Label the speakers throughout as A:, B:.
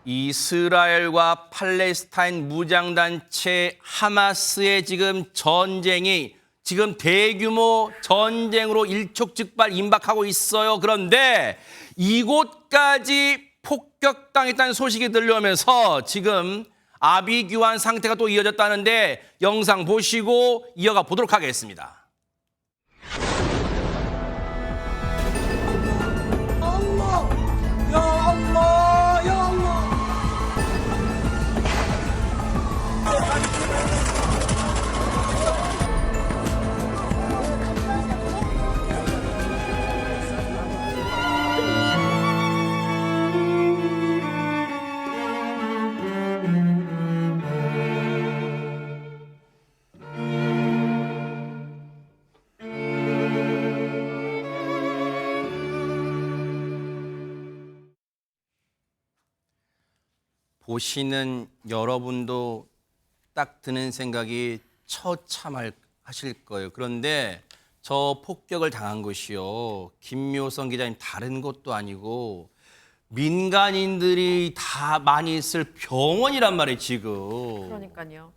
A: 이스라엘과 팔레스타인 무장단체 하마스의 지금 전쟁이 지금 대규모 전쟁으로 일촉즉발 임박하고 있어요. 그런데 이곳까지 폭격당했다는 소식이 들려오면서 지금 아비규환 상태가 또 이어졌다는데 영상 보시고 이어가 보도록 하겠습니다. 보시는 여러분도 딱 드는 생각이 처참하실 거예요. 그런데 저 폭격을 당한 것이요, 김묘성 기자님, 다른 것도 아니고 민간인들이 다 많이 있을 병원이란 말이에요, 지금.
B: 그러니까요.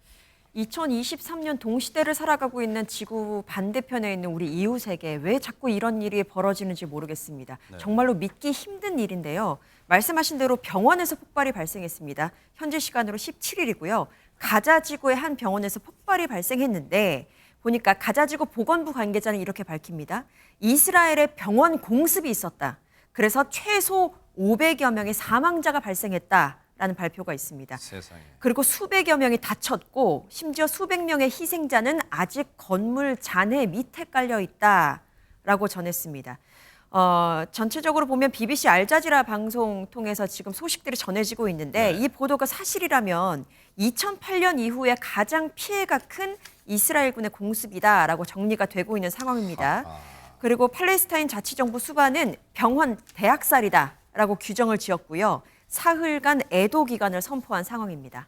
B: 2023년 동시대를 살아가고 있는 지구 반대편에 있는 우리 이웃에게 왜 자꾸 이런 일이 벌어지는지 모르겠습니다.
A: 네.
B: 정말로 믿기 힘든 일인데요. 말씀하신 대로 병원에서 폭발이 발생했습니다. 현지 시간으로 17일이고요. 가자지구의 한 병원에서 폭발이 발생했는데 보니까 가자지구 보건부 관계자는 이렇게 밝힙니다. 이스라엘에 병원 공습이 있었다. 그래서 최소 500여 명의 사망자가 발생했다라는 발표가 있습니다.
A: 세상에.
B: 그리고 수백여 명이 다쳤고 심지어 수백 명의 희생자는 아직 건물 잔해 밑에 깔려 있다라고 전했습니다. 전체적으로 보면 BBC 알자지라 방송 통해서 지금 소식들이 전해지고 있는데 이 보도가 사실이라면 2008년 이후에 가장 피해가 큰 이스라엘군의 공습이다라고 정리가 되고 있는 상황입니다. 그리고 팔레스타인 자치정부 수반은 병원 대학살이다라고 규정을 지었고요. 사흘간 애도 기간을 선포한 상황입니다.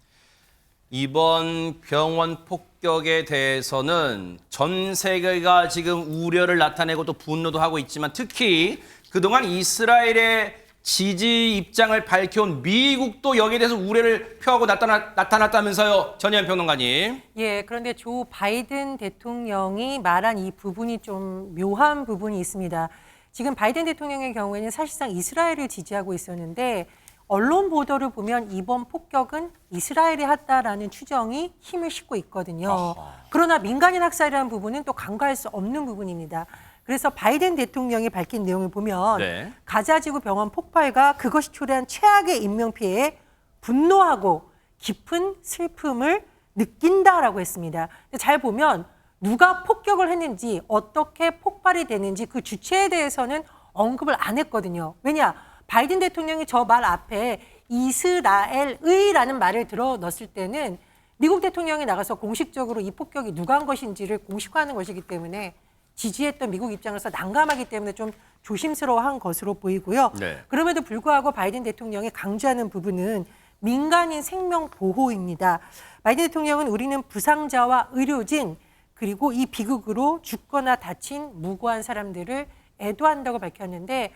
A: 이번 병원 폭격에 대해서는 전 세계가 지금 우려를 나타내고 또 분노도 하고 있지만 특히 그동안 이스라엘의 지지 입장을 밝혀온 미국도 여기에 대해서 우려를 표하고 나타났다면서요, 전혜연 평론가님.
C: 예, 그런데 조 바이든 대통령이 말한 이 부분이 좀 묘한 부분이 있습니다. 지금 바이든 대통령의 경우에는 사실상 이스라엘을 지지하고 있었는데 언론 보도를 보면 이번 폭격은 이스라엘이 했다라는 추정이 힘을 싣고 있거든요. 그러나 민간인 학살이라는 부분은 또 간과할 수 없는 부분입니다. 그래서 바이든 대통령이 밝힌 내용을 보면
A: 네.
C: 가자지구 병원 폭발과 그것이 초래한 최악의 인명피해에 분노하고 깊은 슬픔을 느낀다라고 했습니다. 잘 보면 누가 폭격을 했는지 어떻게 폭발이 되는지 그 주체에 대해서는 언급을 안 했거든요. 왜냐? 바이든 대통령이 저 말 앞에 이스라엘의라는 말을 들어 넣었을 때는 미국 대통령이 나가서 공식적으로 이 폭격이 누가 한 것인지를 공식화하는 것이기 때문에 지지했던 미국 입장에서 난감하기 때문에 좀 조심스러워한 것으로 보이고요.
A: 네.
C: 그럼에도 불구하고 바이든 대통령이 강조하는 부분은 민간인 생명 보호입니다. 바이든 대통령은 우리는 부상자와 의료진 그리고 이 비극으로 죽거나 다친 무고한 사람들을 애도한다고 밝혔는데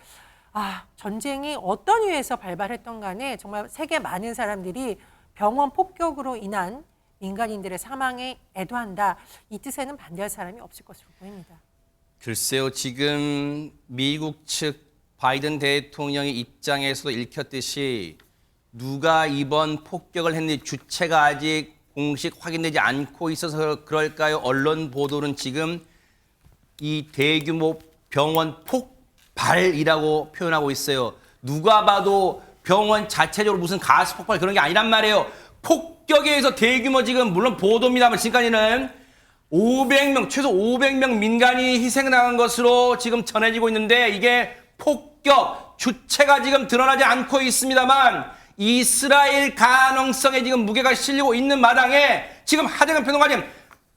C: 전쟁이 어떤 이유에서 발발했던 간에 정말 세계 많은 사람들이 병원 폭격으로 인한 민간인들의 사망에 애도한다. 이 뜻에는 반대할 사람이 없을 것으로 보입니다.
A: 글쎄요, 지금 미국 측 바이든 대통령의 입장에서도 읽혔듯이 누가 이번 폭격을 했는지 주체가 아직 공식 확인되지 않고 있어서 그럴까요? 언론 보도는 지금 이 대규모 병원 폭발이라고 표현하고 있어요. 누가 봐도 병원 자체적으로 무슨 가스 폭발 그런 게 아니란 말이에요. 폭격에 의해서 대규모 지금 물론 보도입니다만 지금까지는 500명, 최소 500명 민간인이 희생당한 것으로 지금 전해지고 있는데 이게 폭격 주체가 지금 드러나지 않고 있습니다만 이스라엘 가능성에 지금 무게가 실리고 있는 마당에 지금 하정현 평론가님,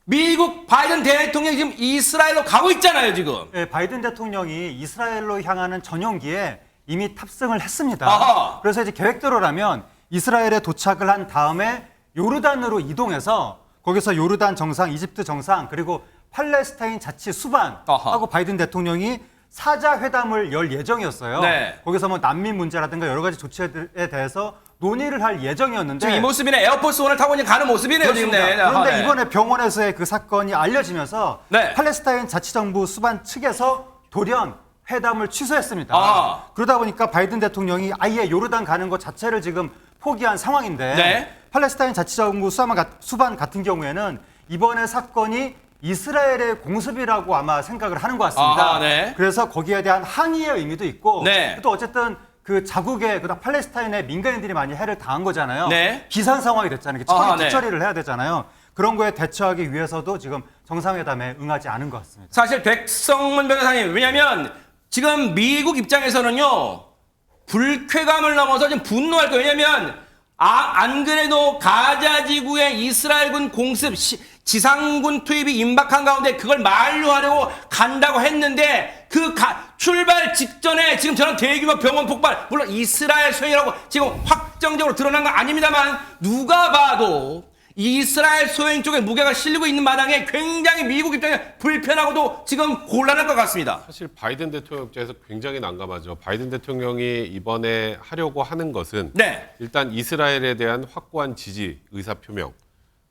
A: 미국 바이든 대통령이 지금 이스라엘로 가고 있잖아요, 지금.
D: 네, 바이든 대통령이 이스라엘로 향하는 전용기에 이미 탑승을 했습니다.
A: 아하.
D: 그래서 이제 계획대로라면 이스라엘에 도착을 한 다음에 요르단으로 이동해서 거기서 요르단 정상, 이집트 정상, 그리고 팔레스타인 자치 수반하고
A: 아하.
D: 바이든 대통령이 사자 회담을 열 예정이었어요.
A: 네.
D: 거기서 뭐 난민 문제라든가 여러 가지 조치에 대해서 논의를 할 예정이었는데
A: 지금 이 모습이네. 에어포스 원을 타고 가는 모습이네요. 지금.
D: 그렇습니다.
A: 네.
D: 그런데
A: 네.
D: 이번에 병원에서의 그 사건이 알려지면서
A: 네.
D: 팔레스타인 자치정부 수반 측에서 돌연 회담을 취소했습니다.
A: 아.
D: 그러다 보니까 바이든 대통령이 아예 요르단 가는 것 자체를 지금 포기한 상황인데
A: 네.
D: 팔레스타인 자치정부 수반 같은 경우에는 이번에 사건이 이스라엘의 공습이라고 아마 생각을 하는 것 같습니다.
A: 아하, 네.
D: 그래서 거기에 대한 항의의 의미도 있고
A: 네.
D: 또 어쨌든 그 자국의 그다음 팔레스타인의 민간인들이 많이 해를 당한 거잖아요.
A: 네.
D: 비상 상황이 됐잖아요.
A: 아하, 네.
D: 처리를 해야 되잖아요. 그런 거에 대처하기 위해서도 지금 정상회담에 응하지 않은 것 같습니다.
A: 사실 백성문 변호사님, 왜냐하면 지금 미국 입장에서는요, 불쾌감을 넘어서 지금 분노할 거예요. 왜냐하면 안 그래도 가자 지구의 이스라엘군 공습 지상군 투입이 임박한 가운데 그걸 만류하려고 간다고 했는데 출발 직전에 지금 저런 대규모 병원 폭발, 물론 이스라엘 소행이라고 지금 확정적으로 드러난 건 아닙니다만 누가 봐도 이스라엘 소행 쪽에 무게가 실리고 있는 마당에 굉장히 미국 입장에 불편하고도 지금 곤란할 것 같습니다.
E: 사실 바이든 대통령 입장에서 굉장히 난감하죠. 바이든 대통령이 이번에 하려고 하는 것은
A: 네.
E: 일단 이스라엘에 대한 확고한 지지 의사 표명.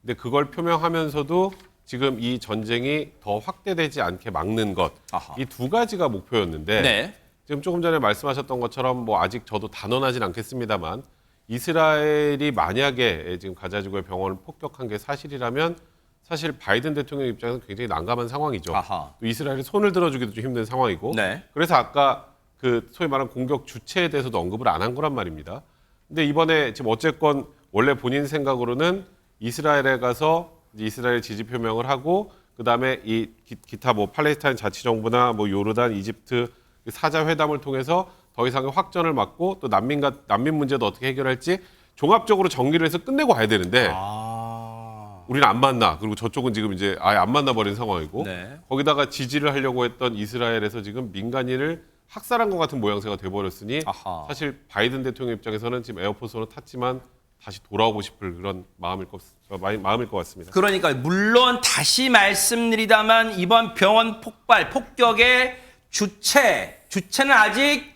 E: 근데 그걸 표명하면서도 지금 이 전쟁이 더 확대되지 않게 막는 것.
A: 아하.
E: 이 두 가지가 목표였는데
A: 네.
E: 지금 조금 전에 말씀하셨던 것처럼 뭐 아직 저도 단언하진 않겠습니다만 이스라엘이 만약에 지금 가자지구의 병원을 폭격한 게 사실이라면 사실 바이든 대통령 입장에서는 굉장히 난감한 상황이죠.
A: 아하.
E: 또 이스라엘이 손을 들어주기도 좀 힘든 상황이고.
A: 네.
E: 그래서 아까 그 소위 말하는 공격 주체에 대해서도 언급을 안 한 거란 말입니다. 근데 이번에 지금 어쨌건 원래 본인 생각으로는 이스라엘에 가서 이스라엘 지지 표명을 하고 그다음에 이 기타 뭐 팔레스타인 자치정부나 뭐 요르단, 이집트 사자 회담을 통해서 더 이상의 확전을 막고 또 난민 문제도 어떻게 해결할지 종합적으로 정리를 해서 끝내고 가야 되는데 우리는 안 만나. 그리고 저쪽은 지금 이제 아예 안 만나버린 상황이고
A: 네.
E: 거기다가 지지를 하려고 했던 이스라엘에서 지금 민간인을 학살한 것 같은 모양새가 돼버렸으니
A: 아하.
E: 사실 바이든 대통령 입장에서는 지금 에어포스로 탔지만 다시 돌아오고 싶을 그런 마음일 것 같습니다.
A: 그러니까 물론 다시 말씀드리다만 이번 병원 폭격의 주체는 아직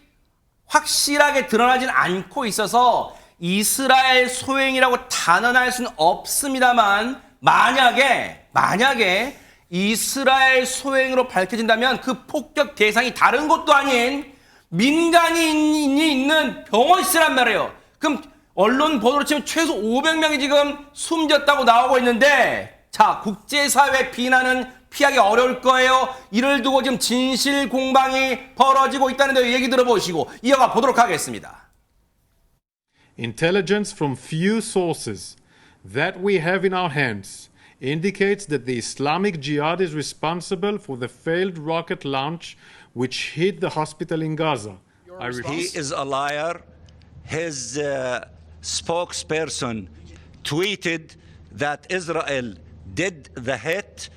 A: 확실하게 드러나진 않고 있어서 이스라엘 소행이라고 단언할 수는 없습니다만 만약에 이스라엘 소행으로 밝혀진다면 그 폭격 대상이 다른 곳도 아닌 민간인이 있는 병원이란 말이에요. 그럼 언론 보도로 치면 최소 500명이 지금 숨졌다고 나오고 있는데 자, 국제사회 비난은 피하기 어려울 거예요. 이를 두고 지금 진실 공방이 벌어지고 있다는데 얘기 들어보시고 이어가 보도록 하겠습니다.
F: Intelligence from few sources that we have in our hands indicates that the Islamic Jihad is responsible for the failed rocket launch which hit the hospital in Gaza.
G: He is a liar. His spokesperson tweeted that Israel did the hit,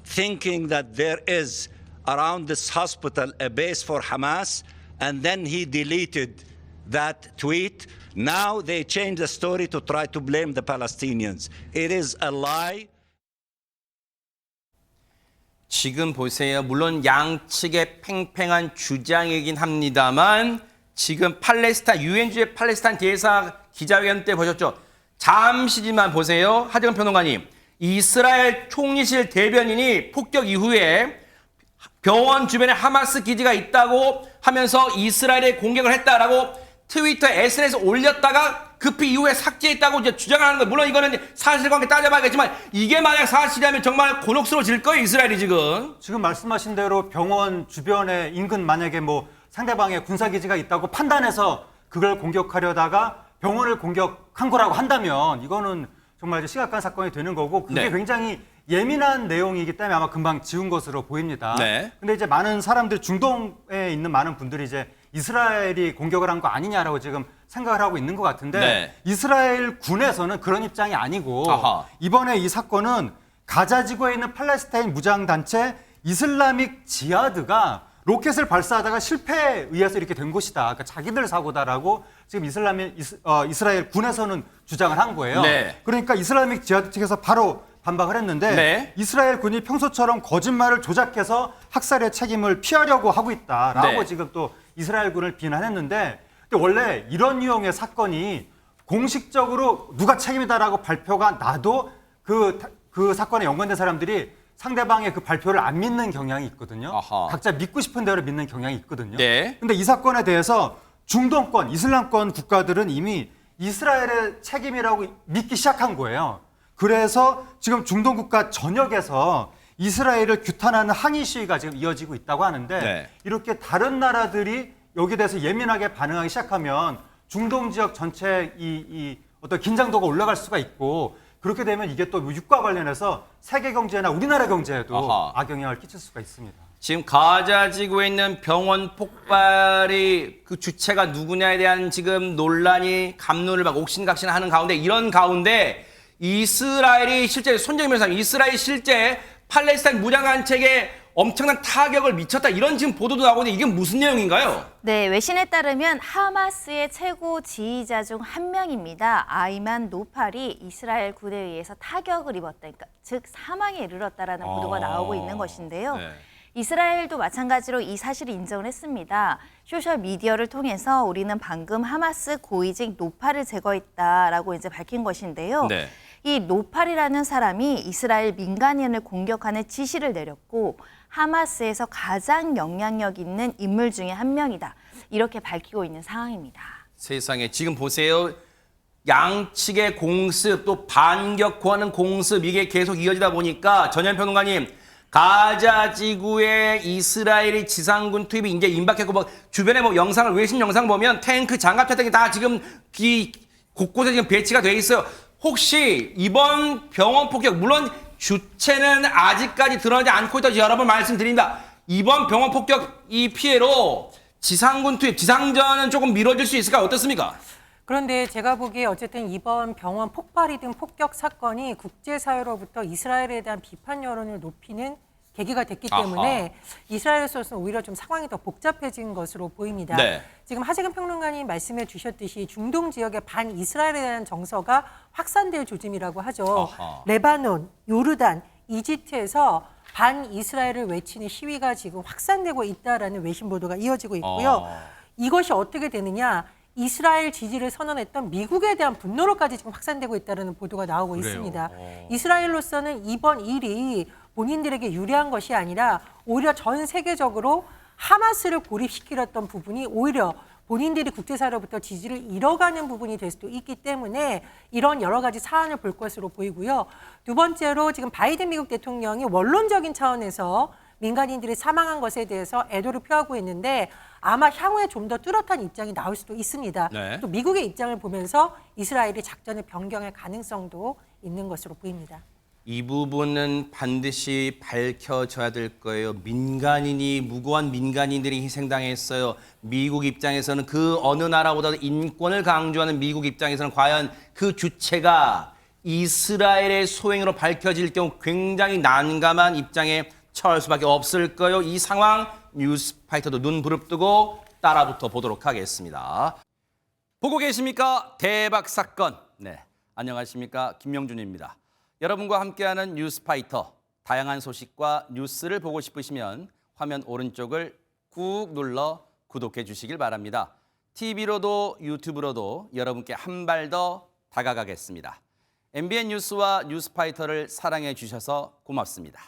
G: thinking that there is around this hospital a base for Hamas, and then he deleted that tweet. Now they changed the story to try to blame the Palestinians. It is a lie.
A: 지금 보세요. 물론 양측의 팽팽한 주장이긴 합니다만 지금 유엔주의 팔레스타인 대사 기자회견 때 보셨죠? 잠시지만 보세요. 하정은 평론가님. 이스라엘 총리실 대변인이 폭격 이후에 병원 주변에 하마스 기지가 있다고 하면서 이스라엘에 공격을 했다라고 트위터, SNS에 올렸다가 급히 이후에 삭제했다고 이제 주장하는 거. 물론 이거는 사실관계 따져봐야겠지만 이게 만약 사실이라면 정말 곤혹스러워질 거예요, 이스라엘이 지금.
D: 지금 말씀하신 대로 병원 주변에 인근 만약에 뭐 상대방의 군사기지가 있다고 판단해서 그걸 공격하려다가 병원을 공격한 거라고 한다면 이거는 정말 심각한 사건이 되는 거고 그게
A: 네.
D: 굉장히 예민한 내용이기 때문에 아마 금방 지운 것으로 보입니다.
A: 네.
D: 근데 이제 많은 사람들 중동에 있는 많은 분들이 이제 이스라엘이 공격을 한 거 아니냐라고 지금 생각을 하고 있는 것 같은데
A: 네.
D: 이스라엘 군에서는 그런 입장이 아니고
A: 아하.
D: 이번에 이 사건은 가자 지구에 있는 팔레스타인 무장단체 이슬라믹 지하드가 로켓을 발사하다가 실패에 의해서 이렇게 된 것이다. 그러니까 자기들 사고다라고 지금 이스라엘 군에서는 주장을 한 거예요.
A: 네.
D: 그러니까 이슬라믹 지하드 측에서 바로 반박을 했는데
A: 네.
D: 이스라엘 군이 평소처럼 거짓말을 조작해서 학살의 책임을 피하려고 하고 있다라고
A: 네.
D: 지금 또 이스라엘 군을 비난했는데 근데 원래 이런 유형의 사건이 공식적으로 누가 책임이다라고 발표가 나도 그 사건에 연관된 사람들이 상대방의 그 발표를 안 믿는 경향이 있거든요.
A: 아하.
D: 각자 믿고 싶은 대로 믿는 경향이 있거든요.
A: 네.
D: 근데 이 사건에 대해서 중동권, 이슬람권 국가들은 이미 이스라엘의 책임이라고 믿기 시작한 거예요. 그래서 지금 중동 국가 전역에서 이스라엘을 규탄하는 항의 시위가 지금 이어지고 있다고 하는데
A: 네.
D: 이렇게 다른 나라들이 여기에 대해서 예민하게 반응하기 시작하면 중동 지역 전체 이 어떤 긴장도가 올라갈 수가 있고 그렇게 되면 이게 또 육과 관련해서 세계 경제나 우리나라 경제에도
A: 아하.
D: 악영향을 끼칠 수가 있습니다.
A: 지금 가자 지구에 있는 병원 폭발이 그 주체가 누구냐에 대한 지금 논란이 갑론을 막 옥신각신하는 가운데 이런 가운데 이스라엘이 실제 손정밀상 이스라엘이 실제 팔레스타인 무장단체에 엄청난 타격을 미쳤다 이런 지금 보도도 나오는데 이게 무슨 내용인가요?
H: 네, 외신에 따르면 하마스의 최고 지휘자 중 한 명입니다. 아이만 노팔이 이스라엘 군에 의해서 타격을 입었다. 그러니까 즉 사망에 이르렀다라는 보도가 나오고 있는 것인데요.
A: 네.
H: 이스라엘도 마찬가지로 이 사실을 인정을 했습니다. 소셜 미디어를 통해서 우리는 방금 하마스 고위직 노팔을 제거했다라고 이제 밝힌 것인데요.
A: 네.
H: 이 노팔이라는 사람이 이스라엘 민간인을 공격하는 지시를 내렸고 하마스에서 가장 영향력 있는 인물 중에 한 명이다. 이렇게 밝히고 있는 상황입니다.
A: 세상에 지금 보세요. 양측의 공습 또 반격하는 공습 이게 계속 이어지다 보니까 전현 평론가님 가자 지구에 이스라엘이 지상군 투입이 이제 임박했고 뭐 주변에 뭐 영상을 외신 영상 보면 탱크 장갑 차량이 다 지금 곳곳에 지금 배치가 돼 있어요. 혹시 이번 병원 폭격 물론 주체는 아직까지 드러나지 않고 있다고 여러 번 말씀드립니다. 이번 병원 폭격 이 피해로 지상군 투입, 지상전은 조금 미뤄질 수 있을까 어떻습니까?
C: 그런데 제가 보기에 어쨌든 이번 병원 폭발이든 폭격 사건이 국제사회로부터 이스라엘에 대한 비판 여론을 높이는 계기가 됐기 때문에 이스라엘에서는 오히려 좀 상황이 더 복잡해진 것으로 보입니다.
A: 네.
C: 지금 하재근 평론가님 말씀해 주셨듯이 중동 지역의 반 이스라엘에 대한 정서가 확산될 조짐이라고 하죠. 레바논, 요르단, 이집트에서 반 이스라엘을 외치는 시위가 지금 확산되고 있다라는 외신 보도가 이어지고 있고요. 이것이 어떻게 되느냐? 이스라엘 지지를 선언했던 미국에 대한 분노로까지 지금 확산되고 있다는 보도가 나오고 있습니다. 이스라엘로서는 이번 일이 본인들에게 유리한 것이 아니라 오히려 전 세계적으로 하마스를 고립시키렸던 부분이 오히려 본인들이 국제사회로부터 지지를 잃어가는 부분이 될 수도 있기 때문에 이런 여러 가지 사안을 볼 것으로 보이고요. 두 번째로 지금 바이든 미국 대통령이 원론적인 차원에서 민간인들이 사망한 것에 대해서 애도를 표하고 있는데 아마 향후에 좀 더 뚜렷한 입장이 나올 수도 있습니다.
A: 네.
C: 또 미국의 입장을 보면서 이스라엘이 작전을 변경할 가능성도 있는 것으로 보입니다.
A: 이 부분은 반드시 밝혀져야 될 거예요. 민간인이 무고한 민간인들이 희생당했어요. 미국 입장에서는 그 어느 나라보다도 인권을 강조하는 미국 입장에서는 과연 그 주체가 이스라엘의 소행으로 밝혀질 경우 굉장히 난감한 입장에 처할 수밖에 없을 거예요. 이 상황 뉴스파이터도 눈 부릅뜨고 따라붙어 보도록 하겠습니다. 보고 계십니까? 대박 사건. 네, 안녕하십니까? 김명준입니다. 여러분과 함께하는 뉴스파이터. 다양한 소식과 뉴스를 보고 싶으시면 화면 오른쪽을 꾹 눌러 구독해 주시길 바랍니다. TV로도 유튜브로도 여러분께 한 발 더 다가가겠습니다. MBN 뉴스와 뉴스파이터를 사랑해 주셔서 고맙습니다.